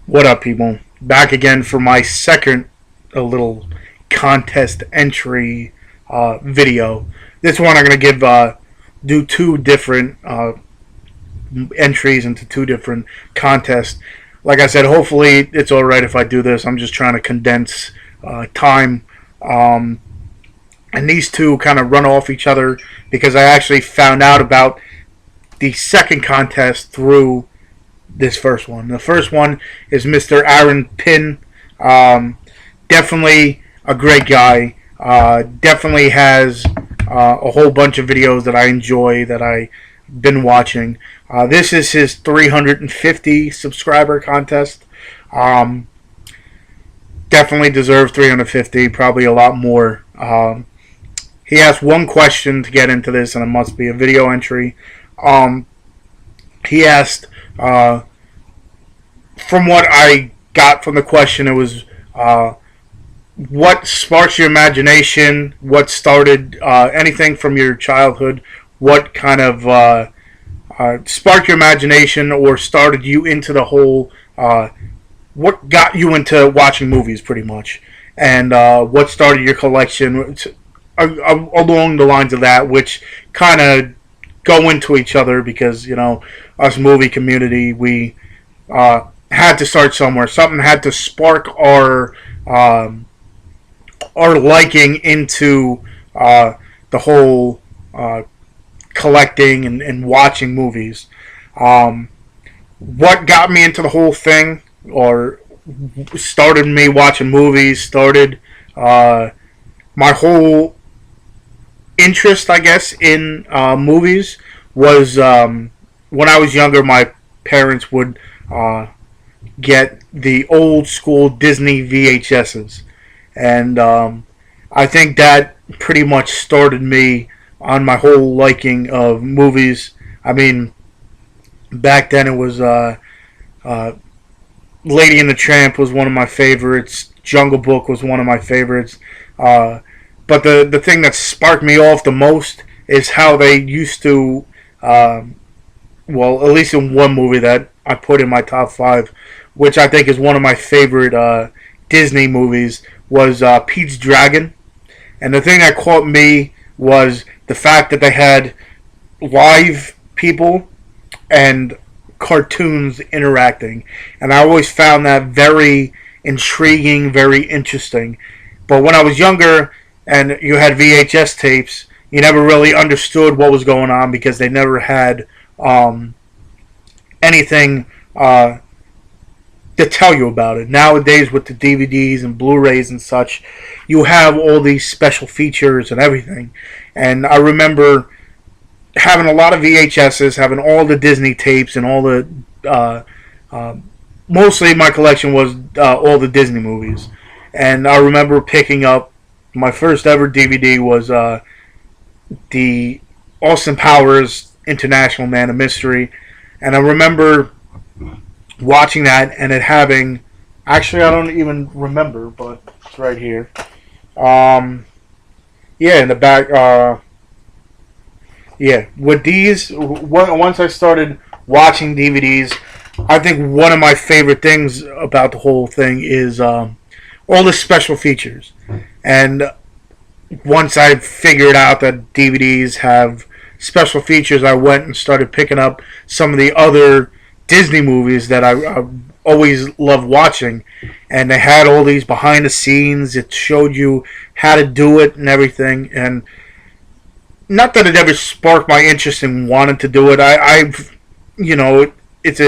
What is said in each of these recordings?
What up, people? Back again for my second little contest entry video. This one I'm going to do two different entries into two different contests. Like I said, hopefully it's alright if I do this. I'm just trying to condense time. And these two kind of run off each other because I actually found out about the second contest through this first one. The first one is Mr. Pynn. Definitely a great guy. Definitely has a whole bunch of videos that I enjoy that I've been watching. This is his 350 subscriber contest. Definitely deserves 350, probably a lot more. He asked one question to get into this, and it must be a video entry. He asked, from what I got from the question, it was what sparks your imagination, what started anything from your childhood, what kind of sparked your imagination or started you into the whole, what got you into watching movies pretty much, and what started your collection, along the lines of that, which kind of go into each other because, you know, us movie community, we had to start somewhere. Something had to spark our liking into the whole collecting and watching movies. What got me into the whole thing, or started me watching movies, started my whole interest, I guess, in movies was when I was younger. My parents would get the old school Disney VHSs, and I think that pretty much started me on my whole liking of movies. I mean, back then it was Lady and the Tramp was one of my favorites. Jungle Book was one of my favorites. But the thing that sparked me off the most is how they used to, well, at least in one movie that I put in my top 5, which I think is one of my favorite Disney movies, was Pete's Dragon. And the thing that caught me was the fact that they had live people and cartoons interacting. And I always found that very intriguing, very interesting. But when I was younger and you had VHS tapes, you never really understood what was going on because they never had anything to tell you about it. Nowadays, with the DVDs and Blu-rays and such, you have all these special features and everything. And I remember having a lot of VHSs, having all the Disney tapes and all the mostly my collection was all the Disney movies. And I remember picking up my first ever DVD was the Austin Powers International Man of Mystery. And I remember watching that and it having, actually I don't even remember, but it's right here. Yeah, in the back. Yeah, with these, once I started watching DVDs, I think one of my favorite things about the whole thing is all the special features. And once I figured out that DVDs have special features, I went and started picking up some of the other Disney movies that I always loved watching. And they had all these behind the scenes. It showed you how to do it and everything. And not that it ever sparked my interest in wanting to do it. I've, you know, it's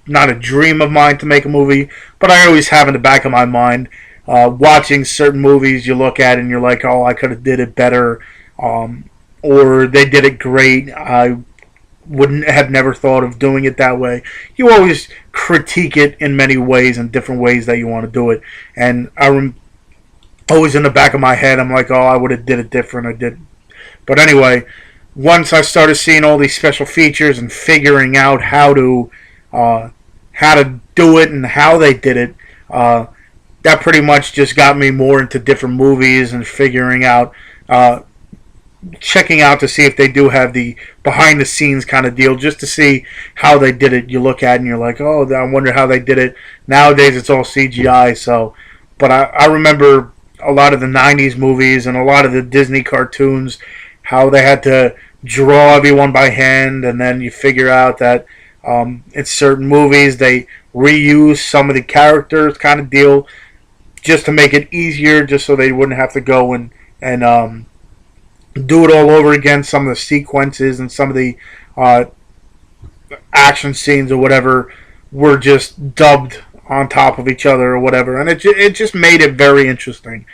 not a dream of mine to make a movie, but I always have in the back of my mind, watching certain movies, you look at it and you're like, oh, I could have did it better, or they did it great. I wouldn't have never thought of doing it that way. You always critique it in many ways and different ways that you want to do it. And always in the back of my head, I'm like, oh, I would have did it different. I did. But anyway, once I started seeing all these special features and figuring out how to do it and how they did it, that pretty much just got me more into different movies and figuring out checking out to see if they do have the behind the scenes kind of deal, just to see how they did it. You look at it and you're like, oh, I wonder how they did it. Nowadays it's all CGI. So, but I remember a lot of the '90s movies and a lot of the Disney cartoons, how they had to draw everyone by hand, and then you figure out that in certain movies they reuse some of the characters, kind of deal, just to make it easier, just so they wouldn't have to go and do it all over again. Some of the sequences and some of the action scenes or whatever were just dubbed on top of each other or whatever, and it just made it very interesting.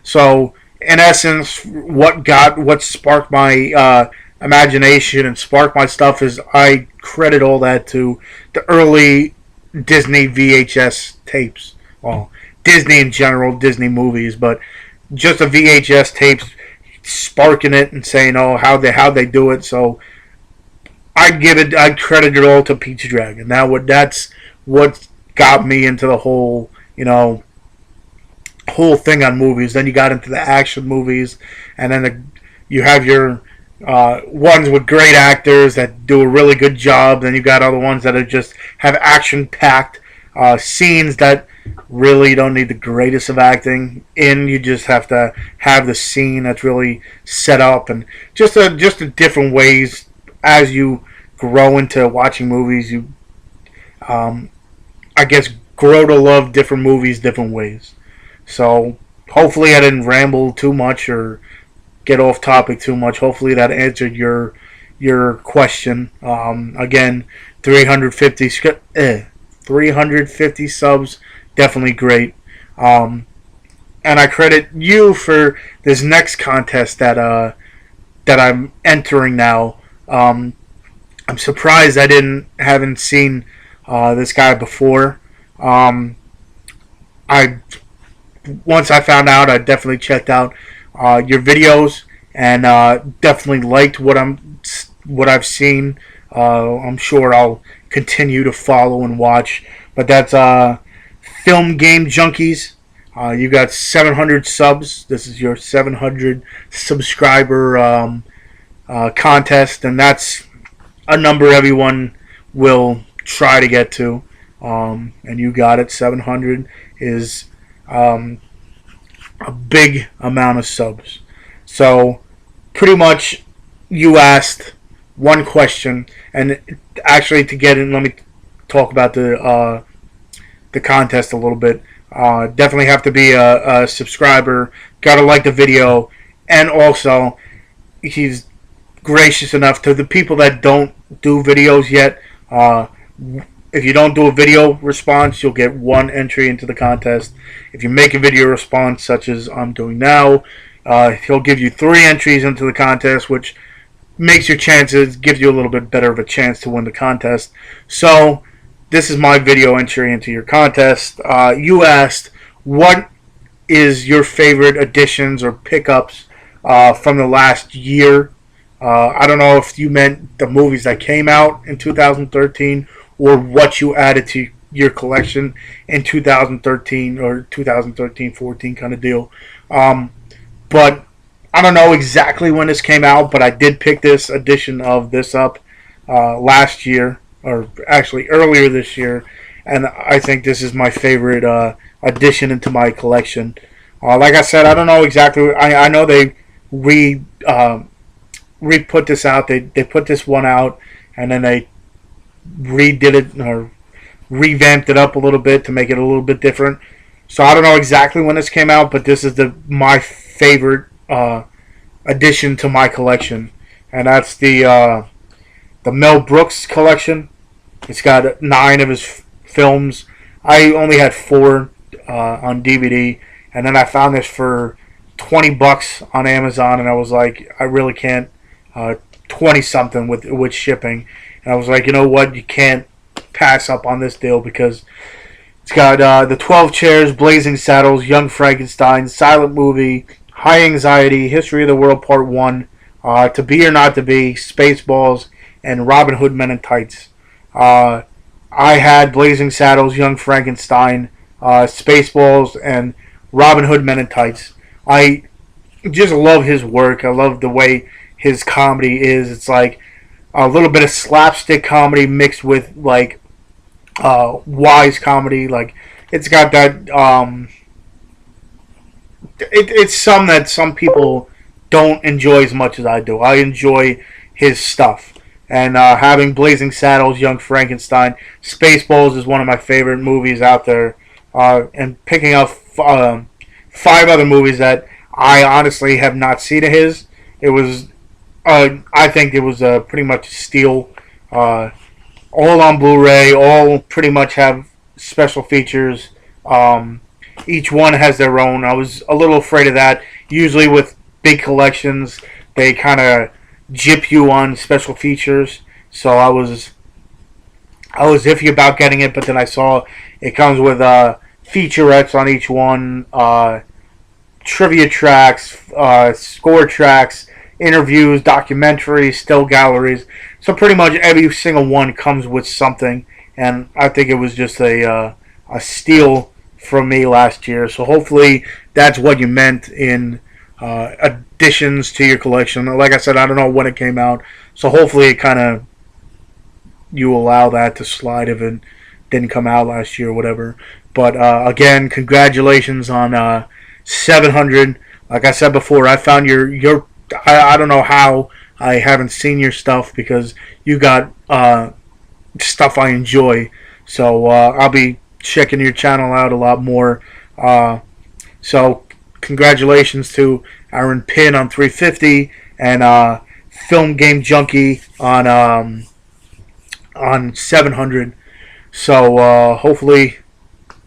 So, in essence, what sparked my imagination and sparked my stuff is I credit all that to the early Disney VHS tapes. Well, Disney in general, Disney movies, but just the VHS tapes sparking it and saying, oh, how they do it. So I'd credit it all to Peach Dragon. That's what got me into the whole whole thing on movies. Then you got into the action movies, and then you have your ones with great actors that do a really good job. Then you got other ones that are just have action-packed scenes that really don't need the greatest of acting in. You just have to have the scene that's really set up, and just a different ways as you grow into watching movies. You, I guess, grow to love different movies different ways. So hopefully I didn't ramble too much or get off topic too much. Hopefully that answered your question. Again, 350 subs, definitely great. And I credit you for this next contest that I'm entering now. I'm surprised I haven't seen this guy before. Once I found out, I definitely checked out your videos, and definitely liked what I've seen. I'm sure I'll continue to follow and watch. But that's FilmGame Junkies. You got 700 subs. This is your 700 subscriber contest, and that's a number everyone will try to get to. And you got it. 700 is a big amount of subs. So pretty much you asked one question, and actually to get in, let me talk about the contest a little bit. Definitely have to be a subscriber. Gotta like the video, and also he's gracious enough to the people that don't do videos yet. If you don't do a video response, you'll get one entry into the contest. If you make a video response, such as I'm doing now, he'll give you 3 entries into the contest, which makes your chances, gives you a little bit better of a chance to win the contest. So this is my video entry into your contest. You asked, what is your favorite additions or pickups from the last year? I don't know if you meant the movies that came out in 2013 or what you added to your collection in 2013 or 2013-14 kind of deal. But I don't know exactly when this came out, but I did pick this edition of this up last year, or actually earlier this year, and I think this is my favorite addition into my collection. Like I said, I don't know exactly. I know they re-put this out. They put this one out, and then they redid it or revamped it up a little bit to make it a little bit different. So I don't know exactly when this came out, but this is my favorite addition to my collection, and that's the Mel Brooks collection. It's got 9 of his films. I only had 4 on DVD, and then I found this for $20 on Amazon, and I was like, I really can't. 20 something with shipping, and I was like, you know what, you can't pass up on this deal, because it's got the 12 Chairs, Blazing Saddles, Young Frankenstein, Silent Movie, High Anxiety, History of the World Part 1, To Be or Not to Be, Spaceballs, and Robin Hood Men in Tights. I had Blazing Saddles, Young Frankenstein, Spaceballs, and Robin Hood Men in Tights. I just love his work. I love the way his comedy is. It's like a little bit of slapstick comedy mixed with like wise comedy. Like it's got that. It's some that some people don't enjoy as much as I do. I enjoy his stuff. And having Blazing Saddles, Young Frankenstein, Spaceballs is one of my favorite movies out there. And picking up 5 other movies that I honestly have not seen of his. It was, I think it was pretty much a steal. All on Blu-ray, all pretty much have special features. Each one has their own. I was a little afraid of that. Usually with big collections, they kind of jip you on special features. So I was iffy about getting it, but then I saw it comes with featurettes on each one, trivia tracks, score tracks, interviews, documentaries, still galleries. So pretty much every single one comes with something, and I think it was just a steal from me last year. So hopefully that's what you meant in additions to your collection. Like I said, I don't know when it came out, so hopefully it kind of you allow that to slide if it didn't come out last year or whatever. But again, congratulations on 700. Like I said before, I found your I don't know how I haven't seen your stuff because you got stuff I enjoy. So I'll be checking your channel out a lot more. So congratulations to Aaron Pynn on 350 and FilmGame Junkie on 700. So hopefully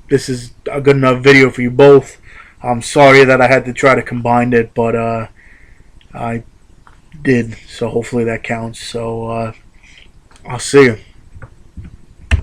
this is a good enough video for you both. I'm sorry that I had to try to combine it, but I did. So hopefully that counts. So I'll see you.